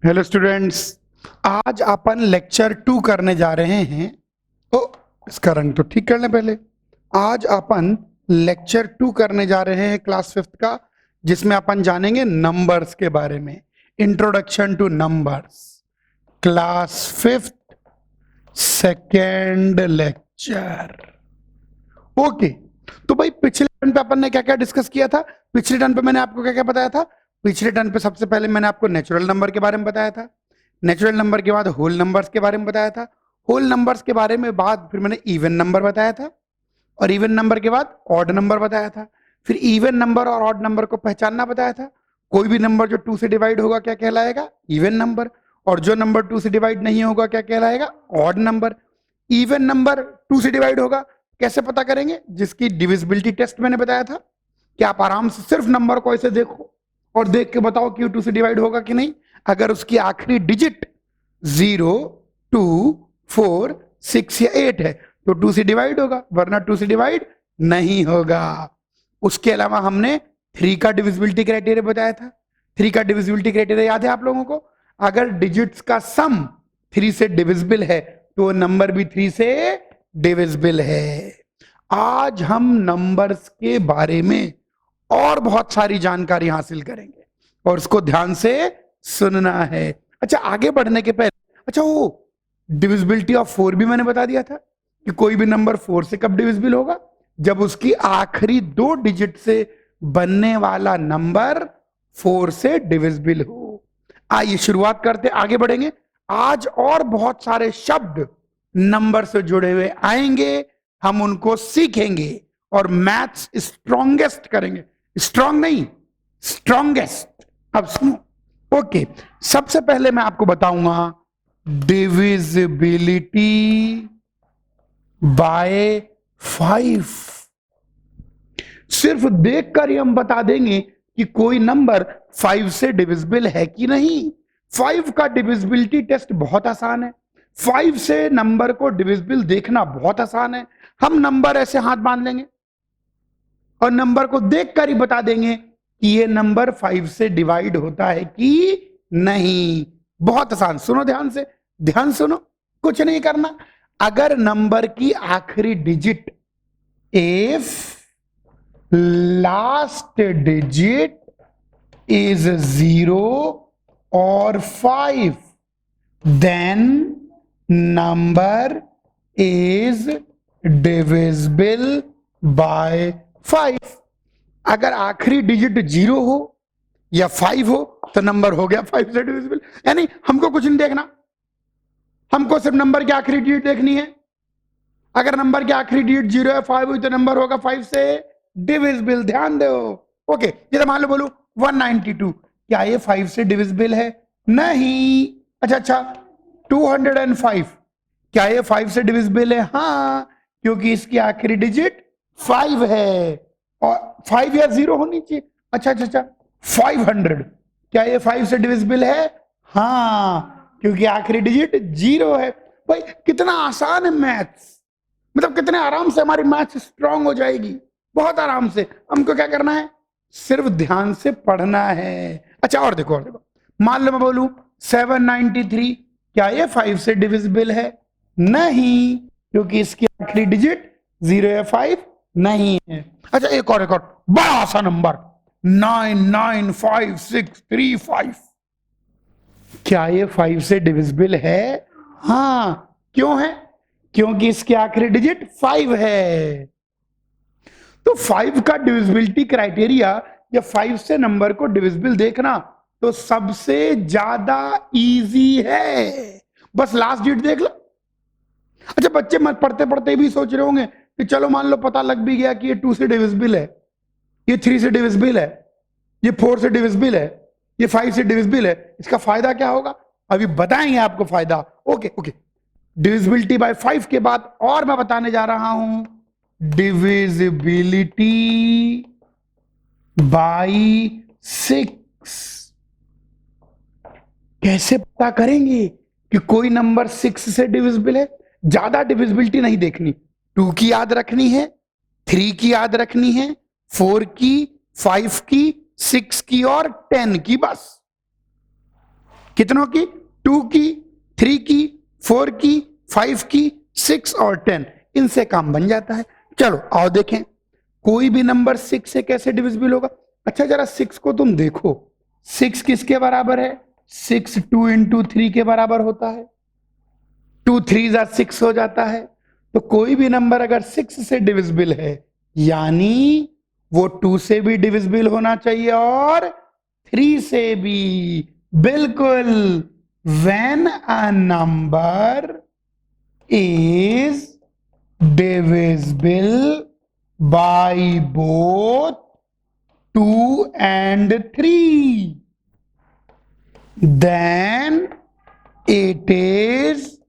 Hello students. आज अपन lecture 2 करने जा रहे हैं। ओ, इसका रंग तो ठीक कर लें पहले। आज अपन लेक्चर 2 करने जा रहे हैं क्लास 5th का, जिसमें अपन जानेंगे नंबर्स के बारे में। Introduction two numbers, class 5th, second lecture. Okay, तो भाई पिछले टर्न पे अपन ने क्या क्या डिस्कस किया था? पिछले टर्न पे मैंने आपको क्या क्या बताया था? पिछले टर्न पे सबसे पहले मैंने आपको नेचुरल नंबर के बारे में बताया था। नेचुरल नंबर के बाद होल नंबर्स के बारे में बताया था। होल नंबर्स के बारे में बाद फिर मैंने इवन नंबर बताया था, और इवन नंबर के बाद ऑड नंबर बताया था। फिर इवन नंबर और ऑड नंबर को पहचानना बताया था। कोई भी नंबर जो 2 से डिवाइड होगा क्या कहलाएगा? Even number. और जो नंबर 2 से डिवाइड नहीं होगा क्या कहलाएगा? Odd number. इवन नंबर 2 से डिवाइड होगा कैसे पता करेंगे? जिसकी डिविजिबिलिटी टेस्ट मैंने बताया था कि आप आराम से सिर्फ नंबर को ऐसे देखो और देख के बताओ कि 2 से डिवाइड होगा कि नहीं। अगर उसकी आखिरी डिजिट 0, 2, 4, 6 या 8 है तो 2 से डिवाइड होगा, वरना 2 से डिवाइड नहीं होगा। उसके अलावा हमने 3 का डिविजिबिलिटी क्राइटेरिया बताया था। 3 का डिविजिबिलिटी क्राइटेरिया याद है आप लोगों को? अगर डिजिट्स का सम 3 से डिविजिबल है तो नंबर भी 3 से डिविजिबल है। आज हम नंबर्स के बारे में और बहुत सारी जानकारी हासिल करेंगे और उसको ध्यान से सुनना है। अच्छा, आगे बढ़ने के पहले वो डिविजिबिलिटी ऑफ 4 भी मैंने बता दिया था कि कोई भी नंबर 4 से कब डिविजिबल होगा? जब उसकी आखिरी 2 डिजिट से बनने वाला नंबर 4 से डिविजिबल हो। आइए शुरुआत करते, आगे बढ़ेंगे। आज और बहुत सारे शब्द नंबर से जुड़े हुए आएंगे, हम उनको सीखेंगे और मैथ्स स्ट्रॉन्गेस्ट करेंगे। स्ट्रॉन्ग नहीं, स्ट्रॉन्गेस्ट। अब सुनो। ओके, सबसे पहले मैं आपको बताऊंगा डिविजिबिलिटी बाय 5। सिर्फ देखकर ही हम बता देंगे कि कोई नंबर 5 से डिविजिबल है कि नहीं। 5 का डिविजिबिलिटी टेस्ट बहुत आसान है। 5 से नंबर को डिविजिबल देखना बहुत आसान है। हम नंबर ऐसे हाथ बांध लेंगे और नंबर को देखकर ही बता देंगे कि ये नंबर 5 से डिवाइड होता है कि नहीं। बहुत आसान। सुनो ध्यान से, ध्यान सुनो। कुछ नहीं करना। अगर नंबर की आखिरी digit if last digit is 0 or 5, then number is divisible by 5। अगर आखिरी डिजिट 0 हो या 5 हो तो नंबर हो गया 5 से डिविजिबल। यानी हमको कुछ नहीं देखना, हमको सिर्फ नंबर की आखिरी डिजिट देखनी है। अगर नंबर की आखिरी डिजिट 0 या 5 हुई तो नंबर होगा 5 से डिविजिबल। ध्यान दो। ओके, जैसे मान लो बोलू 192, क्या ये 5 से डिविजिबल है? नहीं। अच्छा, 205, क्या ये 5 से डिविजिबल है? हाँ, क्योंकि इसकी आखिरी डिजिट 5 है और 5 या 0 होनी चाहिए। अच्छा, 500, क्या ये 5 से डिविजिबल है? हाँ, क्योंकि आखिरी डिजिट 0 है। भाई कितना आसान है मैथ्स, मतलब कितने आराम से हमारी मैथ्स स्ट्रांग हो जाएगी। बहुत आराम से। हमको क्या करना है? सिर्फ ध्यान से पढ़ना है। अच्छा, और देखो, मान लो मैं बोलूं 793, क्या ये 5 से डिविजिबल है? नहीं, क्योंकि इसकी आखिरी डिजिट 0 या 5 नहीं है। अच्छा, एक और बड़ा सा नंबर 995,635, क्या ये 5 से डिविजिबल है? हाँ, क्यों है? क्योंकि इसकी आखिरी डिजिट 5 है। तो 5 का डिविजिबिलिटी क्राइटेरिया या 5 से नंबर को डिविजिबल देखना तो सबसे ज्यादा इजी है। बस लास्ट डिजिट देख लो। अच्छा, बच्चे मत पढ़ते पढ़ते भी सोच रहे होंगे कि चलो मान लो पता लग भी गया कि ये 2 से डिविजिबल है, ये 3 से डिविजिबल है, ये 4 से डिविजिबल है, ये 5 से डिविजिबल है, इसका फायदा क्या होगा? अभी बताएंगे आपको फायदा। ओके, डिविजिबिलिटी बाय 5 के बाद और मैं बताने जा रहा हूं डिविजिबिलिटी बाय 6। कैसे पता करेंगे कि कोई नंबर 6 से डिविजिबल है? ज्यादा डिविजिबिलिटी नहीं देखनी। 2 की याद रखनी है, 3 की याद रखनी है, 4 की, 5 की, 6 की और 10 की। बस कितनों की? 2 की, 3 की, 4 की, 5 की, 6 और 10, इनसे काम बन जाता है। चलो आओ देखें, कोई भी नंबर 6 से कैसे डिविजिबल होगा। अच्छा जरा 6 को तुम देखो, 6 किसके बराबर है? 6 2 इंटू 3 के बराबर होता है, 2 3 6 हो जाता है। तो कोई भी नंबर अगर 6 से डिविजिबल है यानी वो 2 से भी डिविजिबल होना चाहिए और 3 से भी। बिल्कुल, when a number is divisible by both 2 and 3, then it is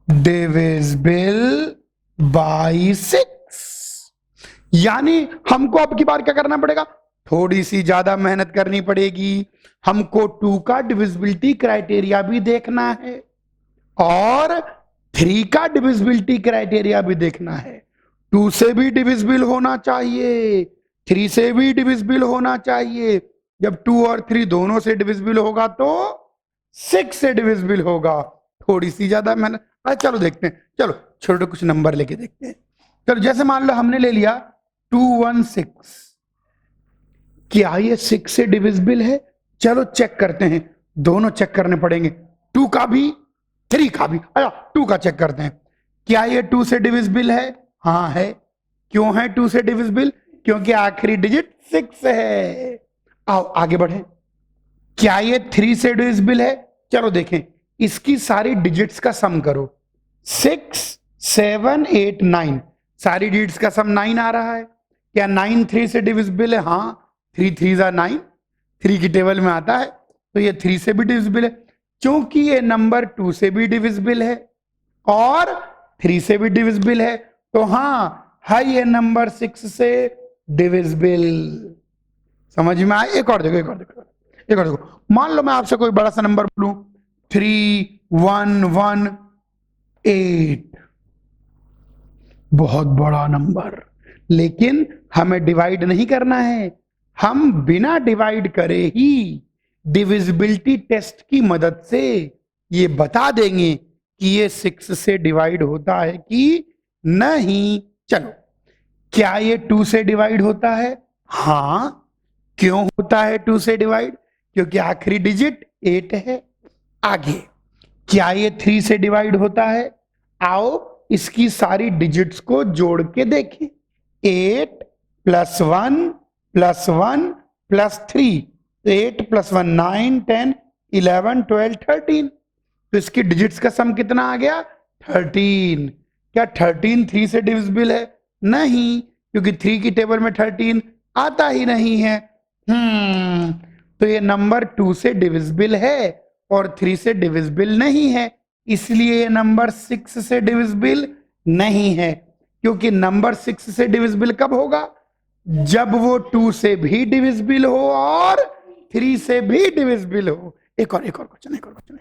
divisible by 6। यानी हमको अब की बार क्या करना पड़ेगा? थोड़ी सी ज्यादा मेहनत करनी पड़ेगी। हमको 2 का डिविजिबिलिटी क्राइटेरिया भी देखना है और 3 का डिविजिबिलिटी क्राइटेरिया भी देखना है। 2 से भी डिविजिबल होना चाहिए, 3 से भी डिविजिबल होना चाहिए। जब 2 और 3 दोनों से डिविजिबल होगा तो 6 से डिविजिबल होगा। थोड़ी सी ज्यादा मेहनत। चलो देखते हैं, चलो छोटे कुछ नंबर लेके देखते हैं। चलो जैसे मान लो हमने ले लिया 216, क्या ये 6 से डिविजिबल है? चलो चेक करते हैं, दोनों चेक करने पड़ेंगे, 2 का भी 3 का भी। 2 का चेक करते हैं, क्या ये 2 से डिविजिबल है? हाँ है। क्यों है 2 से डिविजिबल? क्योंकि आखिरी डिजिट 6 है। आओ आगे बढ़े, क्या ये 3 से डिविजिबल है? चलो देखें, इसकी सारी डिजिट्स का सम करो, 6 7 8 9, सारी डिजिट्स का सम 9 आ रहा है। क्या 9 3 से डिविजिबल है? हाँ, 3 3 9, 3 की टेबल में आता है, तो ये 3 से भी डिविजिबल है। क्योंकि ये नंबर 2 से भी डिविजिबल है और 3 से भी डिविजिबल है, तो हाँ है ये नंबर 6 से डिविजिबल। समझ में आए? एक और देखो, एक और देखो, एक और देखो। मान लो मैं आपसे कोई बड़ा सा नंबर बोलूं 3118, बहुत बड़ा नंबर, लेकिन हमें डिवाइड नहीं करना है। हम बिना डिवाइड करे ही डिविजिबिलिटी टेस्ट की मदद से ये बता देंगे कि ये 6 से डिवाइड होता है कि नहीं। चलो, क्या ये 2 से डिवाइड होता है? हाँ। क्यों होता है 2 से डिवाइड? क्योंकि आखिरी डिजिट 8 है। आगे, क्या ये 3 से डिवाइड होता है? आओ इसकी सारी डिजिट्स को जोड़ के देखें, 8 + 1 + 1 + 3, 8 + 1 9 10 11 12 13, तो इसकी डिजिट्स का सम कितना आ गया? 13। क्या 13 3 से डिविजिबल है? नहीं, क्योंकि 3 की टेबल में 13 आता ही नहीं है। तो ये नंबर 2 से डिविजिबल है और 3 से डिविजिबल नहीं है, इसलिए ये नंबर 6 से डिविजिबल नहीं है। क्योंकि नंबर 6 से डिविजिबल कब होगा? जब वो 2 से भी डिविजिबल हो और 3 से भी डिविजिबल हो। एक और क्वेश्चन, एक और क्वेश्चन।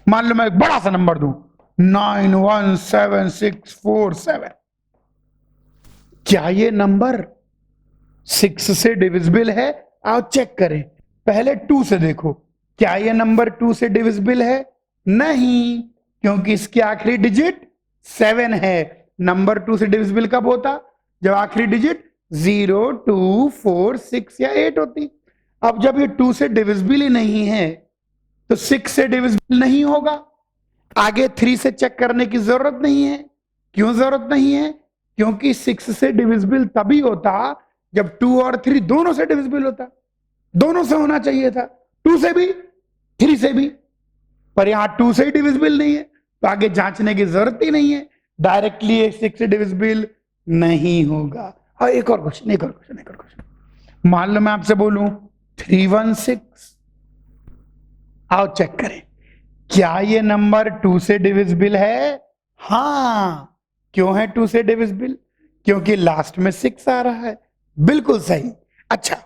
मान लो मैं एक बड़ा सा नंबर दूं 917647, क्या ये नंबर 6 से डिविजिबल है? आओ चेक करें, पहले 2 से देखो, क्या ये नंबर 2 से डिविजिबल है? नहीं, क्योंकि इसकी आखिरी डिजिट 7 है। नंबर 2 से डिविजिबल कब होता? जब आखिरी डिजिट 0 2 4 6 या 8 होती। अब जब ये 2 से डिविजिबल ही नहीं है तो 6 से डिविजिबल नहीं होगा। आगे 3 से चेक करने की जरूरत नहीं है। क्यों जरूरत नहीं है? क्योंकि 6 से डिविजिबल तभी होता जब 2 और 3 दोनों से डिविजिबल होता। दोनों से होना चाहिए था, 2 से भी 3 से भी, पर यहां 2 से ही डिविजिबल नहीं है, तो आगे जांचने की जरूरत ही नहीं है, डायरेक्टली 6 से डिविजिबल नहीं होगा। और एक और क्वेश्चन, एक और क्वेश्चन, एक और क्वेश्चन। मान लो मैं आपसे बोलूं 316, आओ चेक करें, क्या ये नंबर 2 से डिविजिबल है? हाँ। क्यों है 2 से डिविजिबल? क्योंकि लास्ट में 6 आ रहा है। बिल्कुल सही। अच्छा,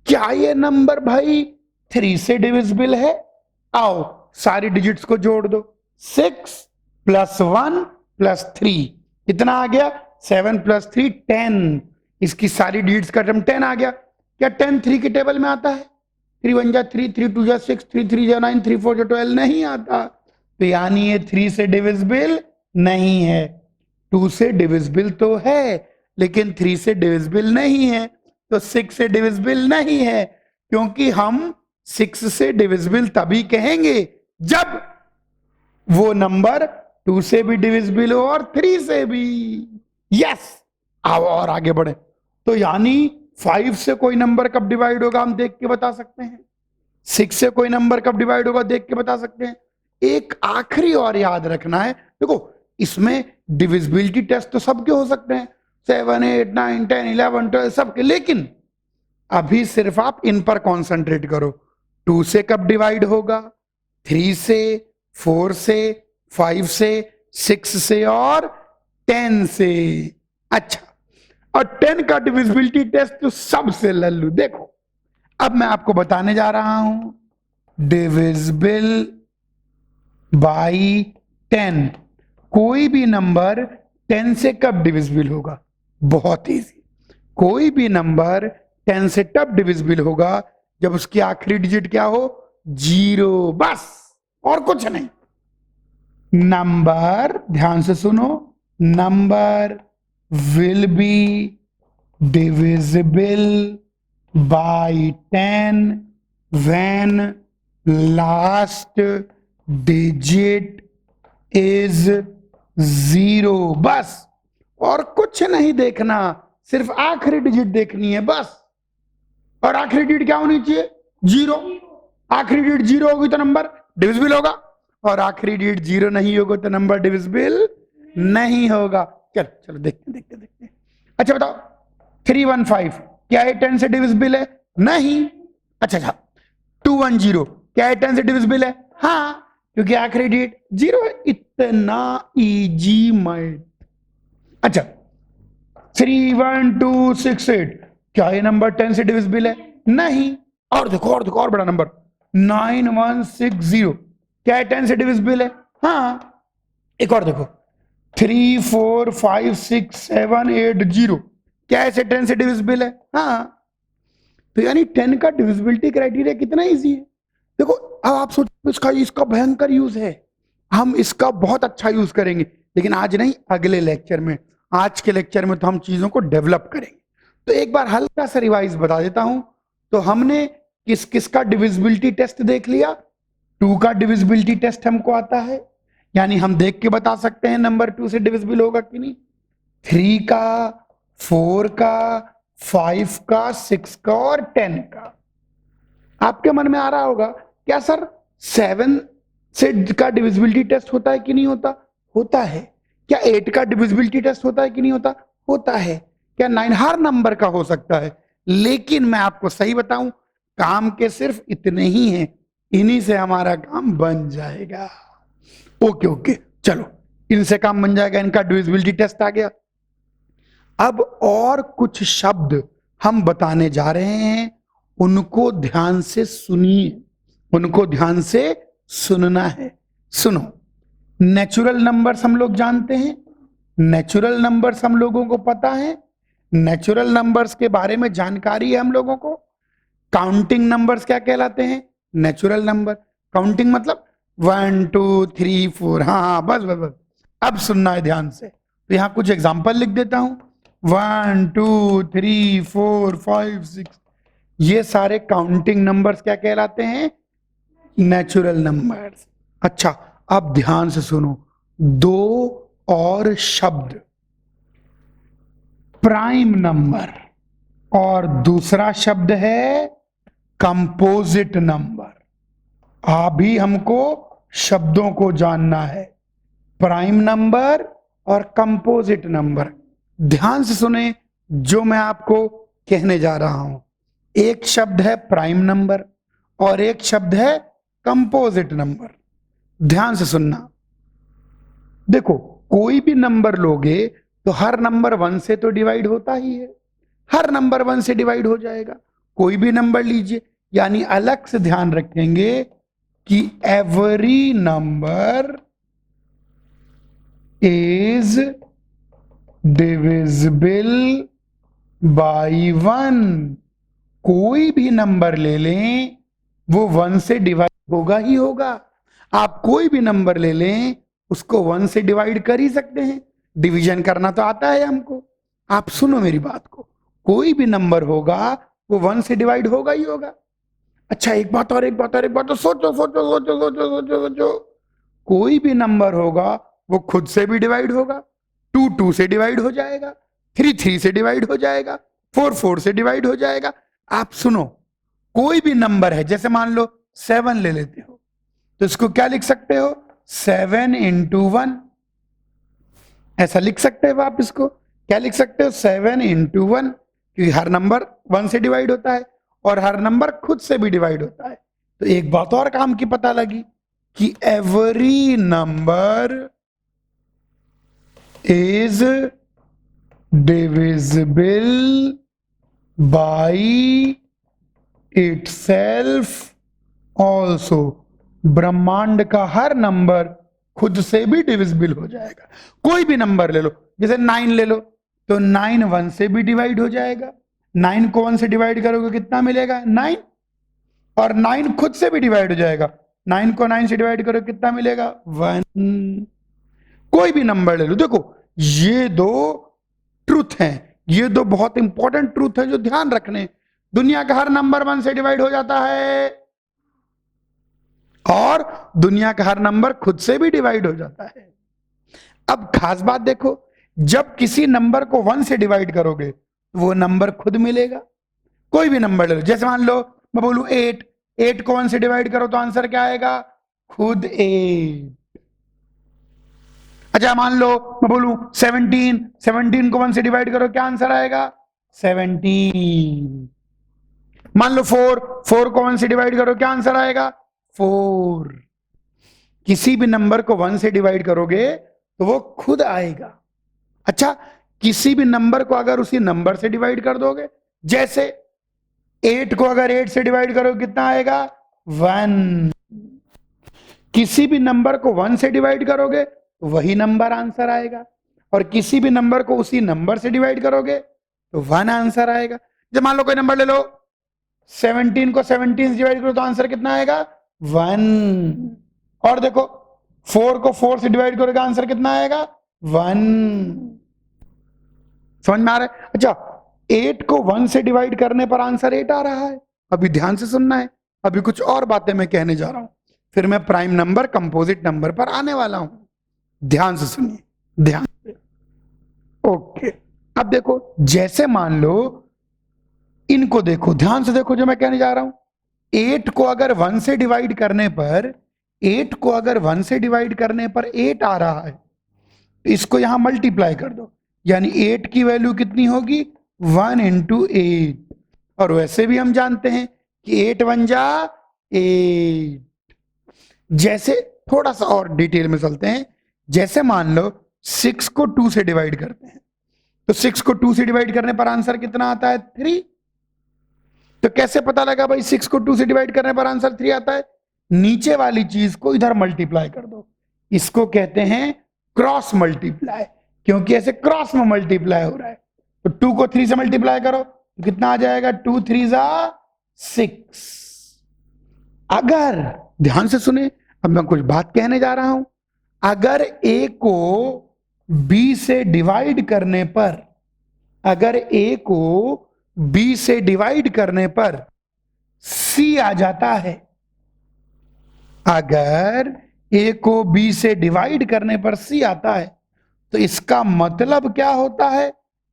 क्या ये नंबर भाई 3 से डिविजिबल है? आओ सारी डिजिट्स को जोड़ दो, 6 + 1 + 3 कितना आ गया? 7 + 3 10, इसकी सारी डिजिट्स का टर्म 10 आ गया। क्या 10 3 की टेबल में आता है? 3 1 जा 3, 3 2 जा 6, 3 3 जा 9, 3 4 जा 12 नहीं आता, तो यानी ये 3 से डिविजिबल नहीं है। 2 से डिविजिबल तो है लेकिन 3 से डिविजिबल नहीं है, तो 6 से डिविजिबल नहीं है, क्योंकि हम 6 से डिविजिबल तभी कहेंगे जब वो नंबर 2 से भी डिविजिबल हो और 3 से भी। यस, आओ और आगे बढ़े। तो यानी 5 से कोई नंबर कब डिवाइड होगा हम देख के बता सकते हैं, 6 से कोई नंबर कब डिवाइड होगा देख के बता सकते हैं। एक आखिरी और याद रखना है, देखो इसमें डिविजिबिलिटी टेस्ट तो सबके हो सकते हैं, 7 8 9 10 11 12 सबके, लेकिन अभी सिर्फ आप इन पर कॉन्सेंट्रेट करो। 2 से कब डिवाइड होगा, 3 से, 4 से, 5 से, 6 से और 10 से। अच्छा, और 10 का डिविजिबिलिटी टेस्ट तो सबसे लल्लू। देखो अब मैं आपको बताने जा रहा हूं, डिविजिबल बाई 10, कोई भी नंबर 10 से कब डिविजिबल होगा, बहुत इजी, कोई भी नंबर 10 से तब डिविजिबल होगा जब उसकी आखिरी डिजिट क्या हो, 0, बस और कुछ नहीं। नंबर, ध्यान से सुनो, number will be divisible by 10 when last digit is 0, बस और कुछ नहीं देखना, सिर्फ आखिरी डिजिट देखनी है बस। और आखिरी डिजिट क्या होनी चाहिए, 0। आखिरी डिजिट 0 होगी तो नंबर डिविजिबल होगा, और आखिरी डिजिट 0 नहीं होगा तो नंबर डिविजिबल नहीं होगा। चलो देखते। अच्छा बताओ, 315 क्या है 10 से डिविजिबल है, नहीं। अच्छा 210 क्या है 10 से डिविजिबल है, हाँ, क्योंकि आखिरी डिजिट 0 है। इतना इजी मैथ। अच्छा 31268 क्या ये नंबर 10 से डिविजिबल है, नहीं। और देखो और बड़ा नंबर 9160 क्या है 10 से डिविजिबल है, हाँ। एक और देखो 3456780 क्या है 10 से डिविजिबल है, हाँ। तो यानी 10 का डिविजिबिलिटी क्राइटेरिया कितना इजी है। देखो अब आप सोचो इसका भयंकर यूज है, हम इसका बहुत अच्छा यूज करेंगे, लेकिन आज नहीं, अगले लेक्चर में। आज के लेक्चर में तो हम चीजों को डेवलप करेंगे। तो एक बार हल्का सा रिवाइज बता देता हूं। तो हमने किस किस का डिविजिबिलिटी टेस्ट देख लिया, 2 का डिविजिबिलिटी टेस्ट हमको आता है, यानी हम देख के बता सकते हैं नंबर 2 से डिविजिबल होगा कि नहीं। 3 का, 4 का, 5 का, 6 का और 10 का। आपके मन में आ रहा होगा क्या सर 7 से का डिविजिबिलिटी टेस्ट होता है कि नहीं होता, होता है। क्या 8 का डिविजिबिलिटी टेस्ट होता है कि नहीं होता, होता है। क्या 9, हर नंबर का हो सकता है, लेकिन मैं आपको सही बताऊं, काम के सिर्फ इतने ही हैं, इन्हीं से हमारा काम बन जाएगा। ओके चलो, इनसे काम बन जाएगा, इनका डिविजिबिलिटी टेस्ट आ गया। अब और कुछ शब्द हम बताने जा रहे हैं, उनको ध्यान से सुनिए, उनको ध्यान से सुनना है। सुनो, नेचुरल नंबर्स हम लोग जानते हैं, नेचुरल नंबर्स हम लोगों को पता है, नेचुरल नंबर्स के बारे में जानकारी है हम लोगों को। काउंटिंग नंबर्स क्या कहलाते हैं, नेचुरल नंबर। काउंटिंग मतलब 1 2 3 4, हाँ बस। अब सुनना है ध्यान से, तो यहां कुछ एग्जाम्पल लिख देता हूं। 1 2 3 4 5 6, ये सारे काउंटिंग नंबर्स क्या कहलाते हैं, नेचुरल नंबर्स। अच्छा अब ध्यान से सुनो, 2 और शब्द, प्राइम नंबर और दूसरा शब्द है कंपोजिट नंबर। अभी हमको शब्दों को जानना है, प्राइम नंबर और कंपोजिट नंबर। ध्यान से सुने जो मैं आपको कहने जा रहा हूं। एक शब्द है प्राइम नंबर और एक शब्द है कंपोजिट नंबर। ध्यान से सुनना, देखो कोई भी नंबर लोगे तो हर नंबर 1 से तो डिवाइड होता ही है, हर नंबर 1 से डिवाइड हो जाएगा। कोई भी नंबर लीजिए, यानी अलग से ध्यान रखेंगे कि every number is divisible by 1। कोई भी नंबर ले लें वो 1 से डिवाइड होगा ही होगा। आप कोई भी नंबर ले लें, उसको 1 से डिवाइड कर ही सकते हैं, डिवीजन करना तो आता है हमको। आप सुनो मेरी बात को, कोई भी नंबर होगा वो 1 से डिवाइड होगा ही होगा। अच्छा, एक बात और, तो सोचो सोचो सोचो सोचो सोचो सोचो, कोई भी नंबर होगा वो खुद से भी डिवाइड होगा, 2 2 से डिवाइड हो जाएगा, 3 3 से डिवाइड हो जाएगा, 4 4 से डिवाइड हो जाएगा। आप सुनो, कोई भी नंबर है, जैसे मान लो 7 ले लेते हो, तो इसको क्या लिख सकते हो, 7 इंटू 1, ऐसा लिख सकते हो आप। इसको क्या लिख सकते हो, 7 इंटू 1, क्योंकि हर नंबर 1 से डिवाइड होता है और हर नंबर खुद से भी डिवाइड होता है। तो एक बात और काम की पता लगी कि every number is divisible by itself also. ब्रह्मांड का हर नंबर खुद से भी डिविजिबल हो जाएगा। कोई भी नंबर ले लो, जैसे 9 ले लो, तो 9 1 से भी डिवाइड हो जाएगा। 9 को 1 से डिवाइड करोगे कितना मिलेगा, 9, और 9 खुद से भी डिवाइड हो जाएगा। 9 को 9 से डिवाइड करो कितना मिलेगा, 1। कोई भी नंबर ले लो, देखो ये दो ट्रूथ हैं, ये दो बहुत इंपॉर्टेंट ट्रूथ है जो ध्यान रखने। दुनिया का हर नंबर 1 से डिवाइड हो जाता है और दुनिया का हर नंबर खुद से भी डिवाइड हो जाता है। अब खास बात देखो, जब किसी नंबर को 1 से डिवाइड करोगे वो नंबर खुद मिलेगा। कोई भी नंबर ले लो, जैसे मान लो मैं बोलूं 8, 8 को 1 से डिवाइड करो तो आंसर क्या आएगा, खुद 8। अच्छा, मान लो मैं बोलूं 17, 17 को 1 से डिवाइड करो, क्या आंसर आएगा, 17। मान लो 4, 4 को 1 से डिवाइड करो, क्या आंसर आएगा, 4। किसी भी नंबर को 1 से डिवाइड करोगे तो वो खुद आएगा। अच्छा, किसी भी नंबर को अगर उसी नंबर से डिवाइड कर दोगे, जैसे 8 को अगर 8 से डिवाइड करोगे कितना आएगा, 1। किसी भी नंबर को 1 से डिवाइड करोगे तो वही नंबर आंसर आएगा, और किसी भी नंबर को उसी नंबर से डिवाइड करोगे तो 1 आंसर आएगा। जब मान लो कोई नंबर ले लो, 17 को 17 से डिवाइड करो तो आंसर कितना आएगा, 1। और देखो 4 को 4 से डिवाइड करोगे आंसर कितना आएगा, 1। समझ में आ रहा है। अच्छा, 8 को 1 से डिवाइड करने पर आंसर 8 आ रहा है। अभी ध्यान से सुनना है, अभी कुछ और बातें मैं कहने जा रहा हूं, फिर मैं प्राइम नंबर कंपोजिट नंबर पर आने वाला हूं। ध्यान से सुनिए, ध्यान से। ओके, अब देखो, जैसे मान लो, इनको देखो, ध्यान से देखो जो मैं कहने जा रहा हूं। 8 को अगर 1 से डिवाइड करने पर, 8 को अगर 1 से डिवाइड करने पर 8 आ रहा है, तो इसको यहां मल्टीप्लाई कर दो, यानी 8 की वैल्यू कितनी होगी, 1 इंटू 8। और वैसे भी हम जानते हैं कि 8 1 जा 8। जैसे थोड़ा सा और डिटेल में चलते हैं, जैसे मान लो 6 को 2 से डिवाइड करते हैं, तो 6 को 2 से डिवाइड करने पर आंसर कितना आता है, 3। तो कैसे पता लगा भाई 6 को 2 से डिवाइड करने पर आंसर 3 आता है, नीचे वाली चीज को इधर मल्टीप्लाई कर दो, इसको कहते हैं क्रॉस मल्टीप्लाई, क्योंकि ऐसे क्रॉस में मल्टीप्लाई हो रहा है। तो 2 को 3 से मल्टीप्लाई करो तो कितना आ जाएगा, 2 3 जा 6। अगर ध्यान से सुने, अब मैं कुछ बात कहने जा रहा हूं, अगर a को b से डिवाइड करने पर, अगर a को b से डिवाइड करने पर c आ जाता है, अगर a को b से डिवाइड करने पर c आता है, तो इसका मतलब क्या होता है,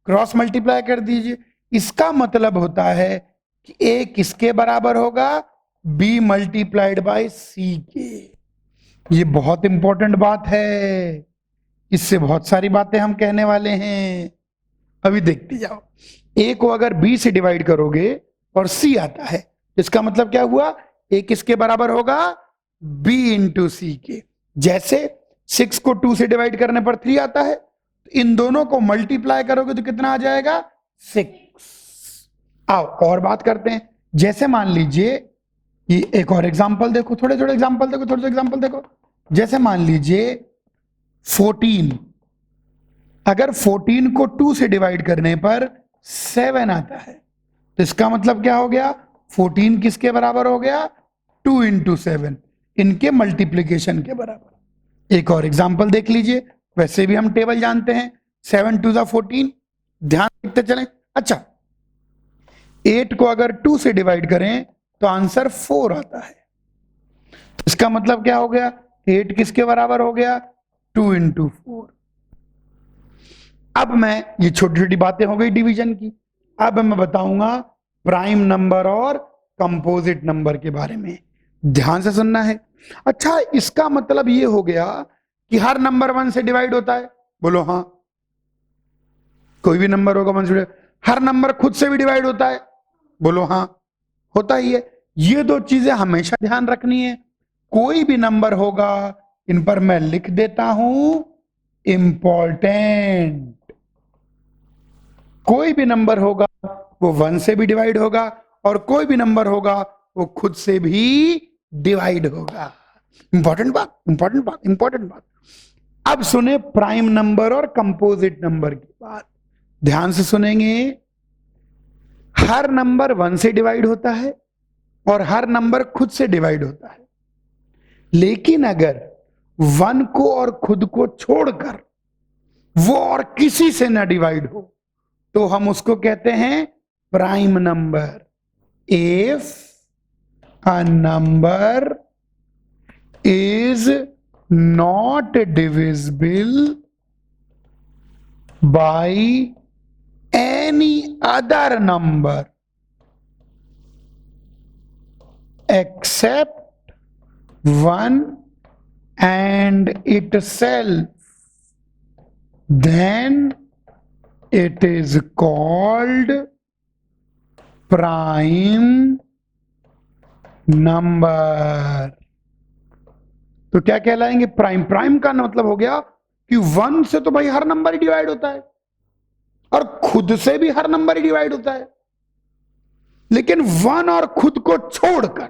क्रॉस मल्टीप्लाई कर दीजिए, इसका मतलब होता है कि a किसके बराबर होगा, b मल्टीप्लाइड बाय c के। ये बहुत इंपॉर्टेंट बात है, इससे बहुत सारी बातें हम कहने वाले हैं, अभी देखते जाओ। a को अगर b से डिवाइड करोगे और c आता है, इसका मतलब क्या हुआ, a किसके बराबर होगा, b इंटू सी के। जैसे 6 को 2 से डिवाइड करने पर 3 आता है, तो इन दोनों को मल्टीप्लाई करोगे तो कितना आ जाएगा, 6। आओ और बात करते हैं, जैसे मान लीजिए कि एक और एग्जांपल देखो, थोड़े थोड़े एग्जांपल देखो, थोड़े थोड़े एग्जांपल देखो। जैसे मान लीजिए 14, अगर 14 को 2 से डिवाइड करने पर 7 आता है, तो इसका मतलब क्या हो गया, 14 किसके बराबर हो गया, 2 इंटू 7 इनके मल्टीप्लीकेशन के बराबर। एक और एग्जाम्पल देख लीजिए, वैसे भी हम टेबल जानते हैं, 7 2 ज़ा 14, ध्यान देखते चलें। अच्छा, 8 को अगर 2 से डिवाइड करें तो आंसर 4 आता है। तो इसका मतलब क्या हो गया, 8 किसके बराबर हो गया, 2 इंटू 4। अब मैं, ये छोटी छोटी बातें हो गई डिवीजन की, अब मैं बताऊंगा प्राइम नंबर और कंपोजिट नंबर के बारे में, ध्यान से सुनना है। अच्छा, इसका मतलब ये हो गया कि हर नंबर 1 से डिवाइड होता है, बोलो हाँ। कोई भी नंबर होगा 1 से, हर नंबर खुद से भी डिवाइड होता है, बोलो हाँ, होता ही है। ये दो चीजें हमेशा ध्यान रखनी है। कोई भी नंबर होगा, इन पर मैं लिख देता हूं इंपॉर्टेंट। कोई भी नंबर होगा वो 1 से भी डिवाइड होगा, और कोई भी नंबर होगा वो खुद से भी डिवाइड होगा। इंपॉर्टेंट बात, इंपॉर्टेंट बात, इंपॉर्टेंट बात। अब सुने प्राइम नंबर और कंपोजिट नंबर की बात, ध्यान से सुनेंगे। हर नंबर 1 से डिवाइड होता है और हर नंबर खुद से डिवाइड होता है, लेकिन अगर 1 को और खुद को छोड़कर वो और किसी से ना डिवाइड हो तो हम उसको कहते हैं prime number. If a number is not divisible by any other number except 1 and itself, then it is called prime number। तो क्या कहलाएंगे, प्राइम। प्राइम का मतलब हो गया कि 1 से तो भाई हर नंबर ही डिवाइड होता है और खुद से भी हर नंबर ही डिवाइड होता है, लेकिन 1 और खुद को छोड़कर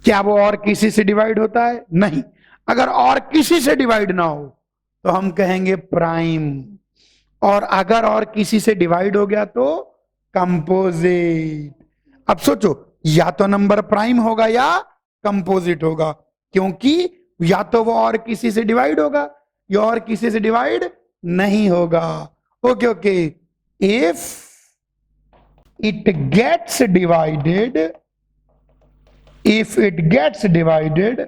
क्या वो और किसी से डिवाइड होता है, नहीं। अगर और किसी से डिवाइड ना हो तो हम कहेंगे प्राइम, और अगर और किसी से डिवाइड हो गया तो कंपोजिट। अब सोचो, या तो नंबर प्राइम होगा या कंपोजिट होगा, क्योंकि या तो वो और किसी से डिवाइड होगा या और किसी से डिवाइड नहीं होगा। Okay okay, if it gets divided, if it gets divided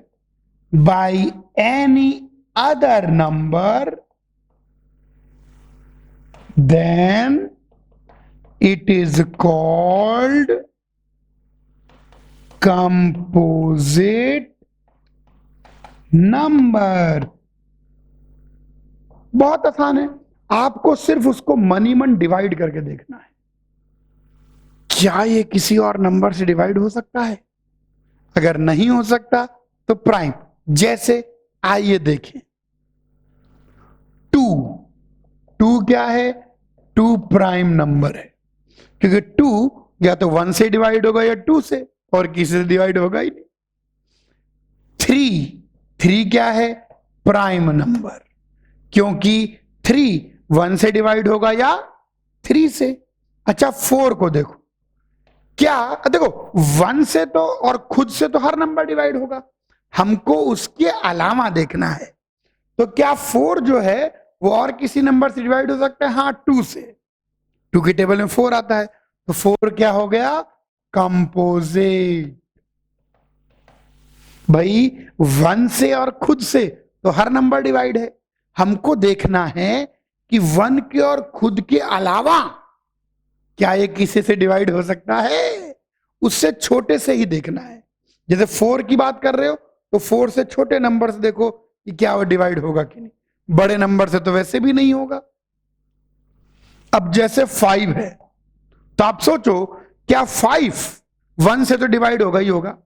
by any other number, then it is called composite number। बहुत आसान है, आपको सिर्फ उसको मनी मन डिवाइड करके देखना है, क्या ये किसी और नंबर से डिवाइड हो सकता है। अगर नहीं हो सकता तो प्राइम। जैसे आइए देखें, 2 क्या है, 2 प्राइम नंबर है, क्योंकि 2 या तो 1 से डिवाइड होगा या 2 से, और किसी से डिवाइड होगा ही नहीं। 3 क्या है, प्राइम नंबर, क्योंकि 3 1 से डिवाइड होगा या 3 से। अच्छा, 4 को देखो, क्या देखो 1 से तो और खुद से तो हर नंबर डिवाइड होगा, हमको उसके अलावा देखना है। तो क्या 4 जो है वो और किसी नंबर से डिवाइड हो सकता है, हाँ 2 से। 2 की टेबल में 4 आता है, तो 4 क्या हो गया, कंपोजिट। भाई 1 से और खुद से तो हर नंबर डिवाइड है, हमको देखना है कि 1 के और खुद के अलावा क्या ये किसी से डिवाइड हो सकता है, उससे छोटे से ही देखना है। जैसे 4 की बात कर रहे हो तो 4 से छोटे नंबर से देखो कि क्या वो डिवाइड होगा कि नहीं, बड़े नंबर से तो वैसे भी नहीं होगा। अब जैसे 5 है, तो आप सोचो क्या 5 1 से तो डिवाइड होगा ही होगा,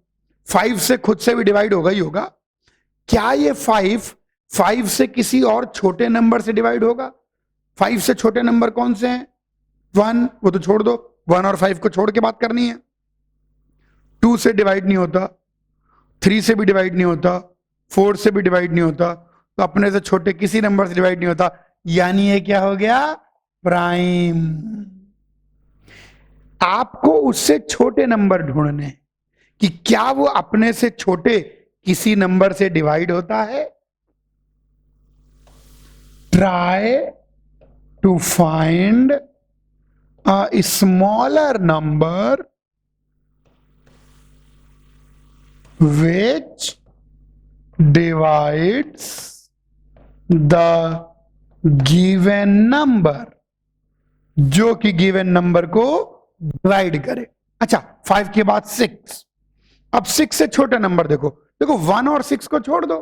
5 से खुद से भी डिवाइड होगा ही होगा। क्या ये 5 से किसी और छोटे नंबर से डिवाइड होगा? 5 से छोटे नंबर कौन से हैं? 1, वो तो छोड़ दो, 1 और 5 को छोड़ के बात करनी है। 2 से डिवाइड नहीं होता, 3 से भी डिवाइड नहीं होता, 4 से भी डिवाइड नहीं होता, तो अपने से छोटे किसी नंबर से डिवाइड नहीं होता, यानी ये क्या हो गया, प्राइम। आपको उससे छोटे नंबर ढूंढने, कि क्या वो अपने से छोटे किसी नंबर से डिवाइड होता है? Try to find a smaller number which divides the given number, जो कि गिवन नंबर को डिवाइड करे। अच्छा, 5 के बाद 6। अब 6 से छोटा नंबर देखो, देखो 1 और 6 को छोड़ दो,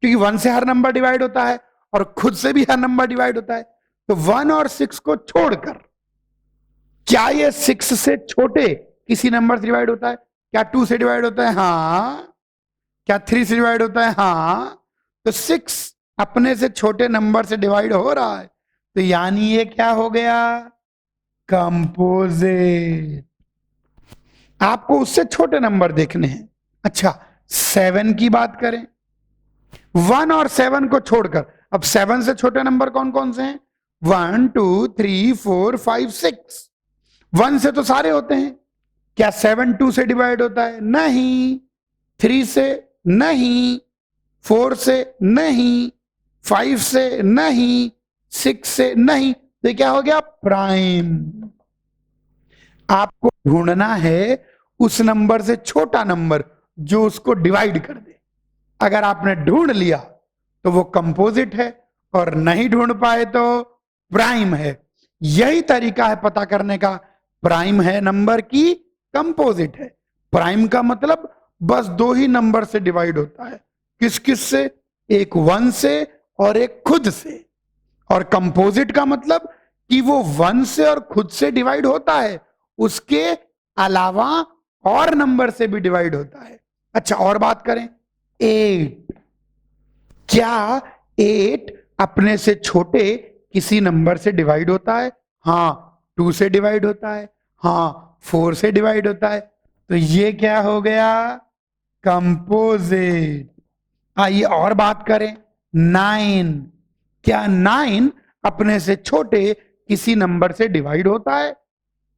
क्योंकि 1 से हर नंबर डिवाइड होता है और खुद से भी हर नंबर डिवाइड होता है। तो 1 और 6 को छोड़कर क्या ये 6 से छोटे किसी नंबर से डिवाइड होता है? क्या 2 से डिवाइड होता है? हाँ। क्या 3 से डिवाइड होता है? हाँ। तो 6 अपने से छोटे नंबर से डिवाइड हो रहा है, तो यानी ये क्या हो गया? कंपोजिट। आपको उससे छोटे नंबर देखने हैं। अच्छा, 7 की बात करें, 1 और 7 को छोड़कर अब 7 से छोटे नंबर कौन कौन से हैं? 1 2 3 4 5 6। 1 से तो सारे होते हैं। क्या 7 2 से डिवाइड होता है? नहीं। 3 से नहीं, 4 से नहीं, 5 से नहीं, 6 से नहीं। तो क्या हो गया? प्राइम। आपको ढूंढना है उस नंबर से छोटा नंबर जो उसको डिवाइड कर दे। अगर आपने ढूंढ लिया तो वो कंपोजिट है, और नहीं ढूंढ पाए तो प्राइम है। यही तरीका है पता करने का, प्राइम है नंबर की कंपोजिट है। प्राइम का मतलब बस 2 ही नंबर से डिवाइड होता है। किस किस से? एक 1 से और एक खुद से। और कंपोजिट का मतलब कि वो 1 से और खुद से डिवाइड होता है, उसके अलावा और नंबर से भी डिवाइड होता है। अच्छा, और बात करें 8। क्या 8 अपने से छोटे किसी नंबर से डिवाइड होता है? हाँ। 2 से डिवाइड होता है? हाँ। 4 से डिवाइड होता है? तो ये क्या हो गया? कंपोजिट। आइए और बात करें 9। क्या 9 अपने से छोटे किसी नंबर से डिवाइड होता है?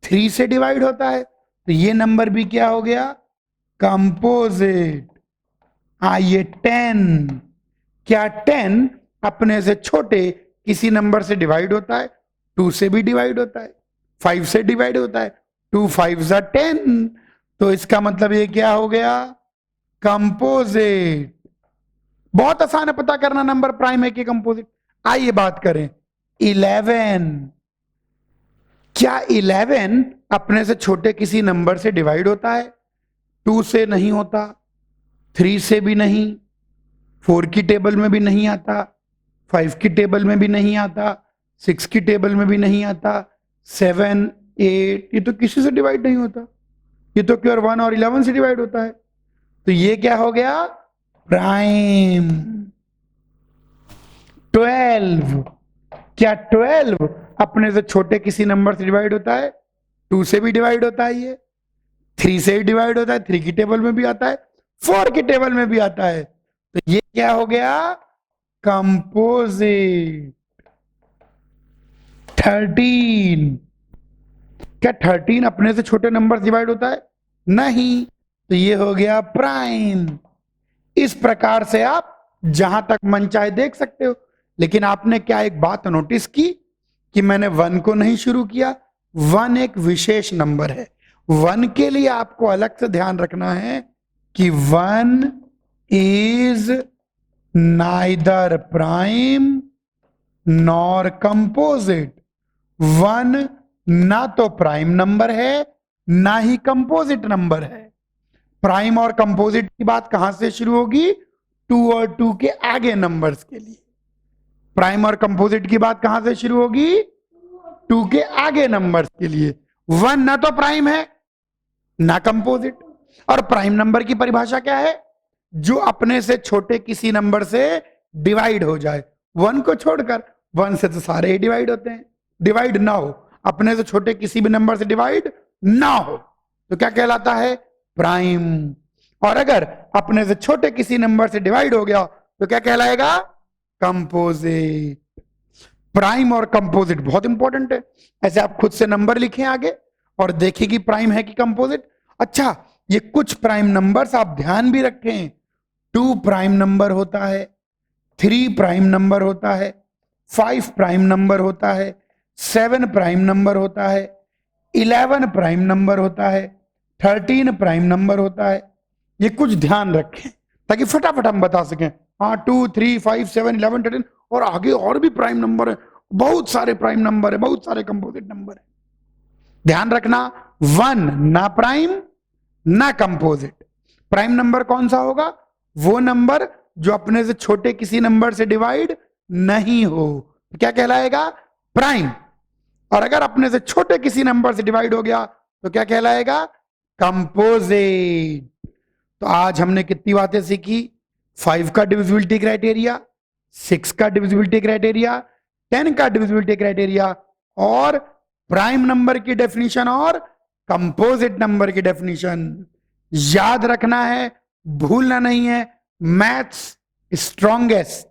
3 से डिवाइड होता है? तो ये नंबर भी क्या हो गया? कंपोजिट। आइए 10। क्या 10 अपने से छोटे किसी नंबर से डिवाइड होता है? 2 से भी डिवाइड होता है, 5 से डिवाइड होता है। 2 5 10। तो इसका मतलब ये क्या हो गया? कंपोजिट। बहुत आसान है पता करना नंबर प्राइम है कि कंपोजिट। आइए बात करें 11। क्या 11 अपने से छोटे किसी नंबर से डिवाइड होता है? 2 से नहीं होता, 3 से भी नहीं, 4 की टेबल में भी नहीं आता, 5 की टेबल में भी नहीं आता, 6 की टेबल में भी नहीं आता, 7 8 ये तो किसी से डिवाइड नहीं होता। ये तो केवल 1 और 11 से डिवाइड होता है। तो ये क्या हो गया? प्राइम। 12। क्या 12 अपने से छोटे किसी नंबर से डिवाइड होता है? 2 से भी डिवाइड होता है, ये 3 से ही डिवाइड होता है, 3 की टेबल में भी आता है, 4 की टेबल में भी आता है। तो ये क्या हो गया? कंपोजिट। 13। क्या 13 अपने से छोटे नंबर से डिवाइड होता है? नहीं। तो ये हो गया प्राइम। इस प्रकार से आप जहां तक मन चाहे देख सकते हो। लेकिन आपने क्या एक बात नोटिस की कि मैंने 1 को नहीं शुरू किया? 1 एक विशेष नंबर है। 1 के लिए आपको अलग से ध्यान रखना है कि 1 is neither prime nor composite. 1 ना तो प्राइम नंबर है ना ही कंपोजिट नंबर है। प्राइम और कंपोजिट की बात कहां से शुरू होगी? 2 और 2 के आगे नंबर्स के लिए। प्राइम और कंपोजिट की बात कहां से शुरू होगी? 2 के आगे नंबर्स के लिए। 1 ना तो प्राइम है ना कंपोजिट। और प्राइम नंबर की परिभाषा क्या है? जो अपने से छोटे किसी नंबर से डिवाइड हो जाए। 1 को छोड़कर, 1 से तो सारे ही डिवाइड होते हैं। डिवाइड ना हो, अपने से छोटे किसी भी नंबर से डिवाइड ना हो, तो क्या कहलाता है? प्राइम। और अगर अपने से छोटे किसी नंबर से डिवाइड हो गया तो क्या कहलाएगा? कंपोजिट। प्राइम और कंपोजिट बहुत इंपॉर्टेंट है। ऐसे आप खुद से नंबर लिखें आगे और देखें कि प्राइम है कि कंपोजिट। अच्छा, ये कुछ प्राइम नंबर्स आप ध्यान भी रखें, 2 प्राइम नंबर होता है, 3 प्राइम नंबर होता है, 5 प्राइम नंबर होता है, 7 प्राइम नंबर होता है, 11 प्राइम नंबर होता है, 13 प्राइम नंबर होता है। ये कुछ ध्यान रखें ताकि फटाफट हम बता सकें। हाँ 2, 3, 5, 7, 11, 13 और आगे और भी प्राइम नंबर है, बहुत सारे प्राइम नंबर है, बहुत सारे कंपोजिट नंबर है। ध्यान रखना 1 ना प्राइम ना कंपोजिट। प्राइम नंबर कौन सा होगा? वो नंबर जो अपने से छोटे किसी नंबर से डिवाइड नहीं हो, क्या कहलाएगा? प्राइम। और अगर अपने से छोटे किसी नंबर से डिवाइड हो गया तो क्या कहलाएगा? कंपोजिट। तो आज हमने कितनी बातें सीखी? 5 का डिविजिबिलिटी क्राइटेरिया, 6 का डिविजिबिलिटी क्राइटेरिया, 10 का डिविजिबिलिटी क्राइटेरिया और प्राइम नंबर की डेफिनेशन और कंपोजिट नंबर की डेफिनेशन। याद रखना है, भूलना नहीं है। Maths strongest